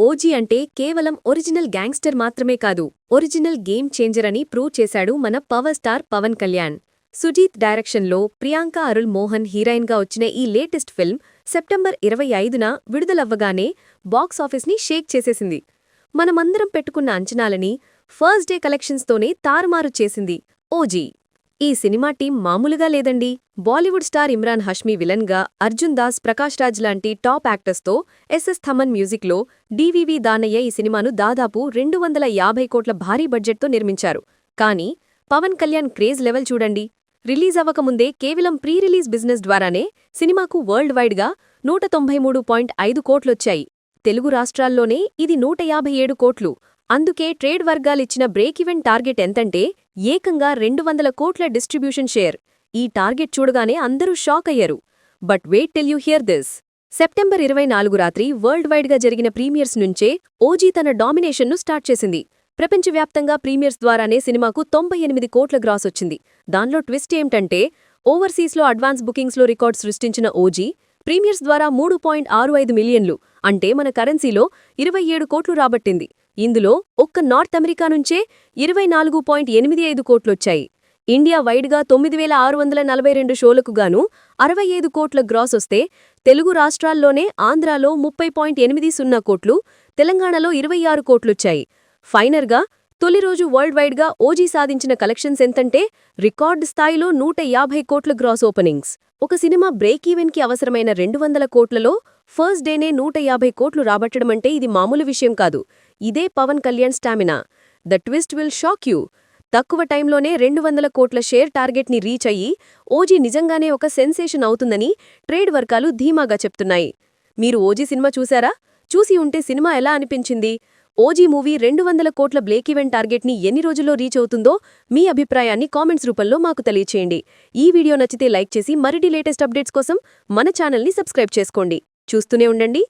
OG అంటే కేవలం original gangster మాత్రమే కాదు, ఒరిజినల్ గేమ్ చేంజర్ అని ప్రూవ్ చేశాడు మన పవర్ స్టార్ పవన్ కళ్యాణ్. సుజీత్ డైరెక్షన్లో ప్రియాంక అరుళ్ మోహన్ హీరోయిన్గా వచ్చిన ఈ లేటెస్ట్ ఫిల్మ్ సెప్టెంబర్ 25న విడుదలవ్వగానే బాక్సాఫీస్ని షేక్ చేసేసింది. మనమందరం పెట్టుకున్న అంచనాలని ఫస్ట్ డే కలెక్షన్స్తోనే తారుమారు చేసింది ఓజీ. ఈ సినిమా టీం మామూలుగా లేదండి. బాలీవుడ్ స్టార్ ఇమ్రాన్ హష్మీ విలన్గా, అర్జున్ దాస్, ప్రకాష్ రాజ్ లాంటి టాప్ యాక్టర్స్తో, ఎస్ఎస్ థమన్ మ్యూజిక్లో డివివి దానయ్య ఈ సినిమాను దాదాపు 250 కోట్ల భారీ బడ్జెట్తో నిర్మించారు. కానీ పవన్ కళ్యాణ్ క్రేజ్ లెవెల్ చూడండి. రిలీజ్ అవ్వకముందే కేవలం ప్రీ రిలీజ్ బిజినెస్ ద్వారానే సినిమాకు వరల్డ్ వైడ్గా 193.5 కోట్లొచ్చాయి. తెలుగు రాష్ట్రాల్లోనే ఇది 157 కోట్లు. అందుకే ట్రేడ్ వర్గాలిచ్చిన బ్రేక్ ఈవెన్ టార్గెట్ ఎంతంటే ఏకంగా 200 కోట్ల డిస్ట్రిబ్యూషన్ షేర్. ఈ టార్గెట్ చూడగానే అందరూ షాక్ అయ్యారు. But wait till you hear this. September 24 రాత్రి వరల్డ్ వైడ్గా జరిగిన ప్రీమియర్స్ నుంచే ఓజీ తన డామినేషన్ను స్టార్ట్ చేసింది. ప్రపంచవ్యాప్తంగా ప్రీమియర్స్ ద్వారానే సినిమాకు 98 కోట్ల గ్రాస్ వచ్చింది. దానిలో ట్విస్ట్ ఏమిటంటే ఓవర్సీస్లో అడ్వాన్స్ బుకింగ్స్లో రికార్డ్ సృష్టించిన ఓజీ ప్రీమియర్స్ ద్వారా 3.65 మిలియన్లు, అంటే మన కరెన్సీలో 27 కోట్లు రాబట్టింది. ఇందులో ఒక్క నార్త్ అమెరికా నుంచే 24.85 కోట్లొచ్చాయి. ఇండియా వైడ్గా 9642 షోలకు గాను 65 కోట్ల గ్రాస్ వస్తే, తెలుగు రాష్ట్రాల్లోనే ఆంధ్రాలో 30.80 కోట్లు, తెలంగాణలో 26 కోట్లొచ్చాయి. ఫైనల్గా తొలి రోజు వరల్డ్ వైడ్గా ఓజీ సాధించిన కలెక్షన్స్ ఎంతంటే రికార్డు స్థాయిలో 150 కోట్ల గ్రాస్ ఓపెనింగ్స్. ఒక సినిమా బ్రేక్ ఈవెన్కి అవసరమైన 200 కోట్లలో ఫస్ట్ డేనే 150 కోట్లు రాబట్టడమంటే ఇది మామూలు విషయం కాదు. ఇదే Pawan Kalyan stamina. The twist will shock you. తక్కువ టైంలోనే 200 కోట్ల షేర్ టార్గెట్ని రీచ్ అయ్యి ఓజీ నిజంగానే ఒక సెన్సేషన్ అవుతుందని ట్రేడ్ వర్గాలు ధీమాగా చెప్తున్నాయి. మీరు ఓజీ సినిమా చూశారా? చూసి ఉంటే సినిమా ఎలా అనిపించింది? ఓజీ మూవీ 200 కోట్ల బ్రేక్ ఈవెన్ టార్గెట్ని ఎన్ని రోజుల్లో రీచ్ అవుతుందో మీ అభిప్రాయాన్ని కామెంట్స్ రూపంలో మాకు తెలియచేయండి. ఈ వీడియో నచ్చితే లైక్ చేసి మరిన్ని లేటెస్ట్ అప్డేట్స్ కోసం మన ఛానల్ని సబ్స్క్రైబ్ చేసుకోండి. చూస్తూనే ఉండండి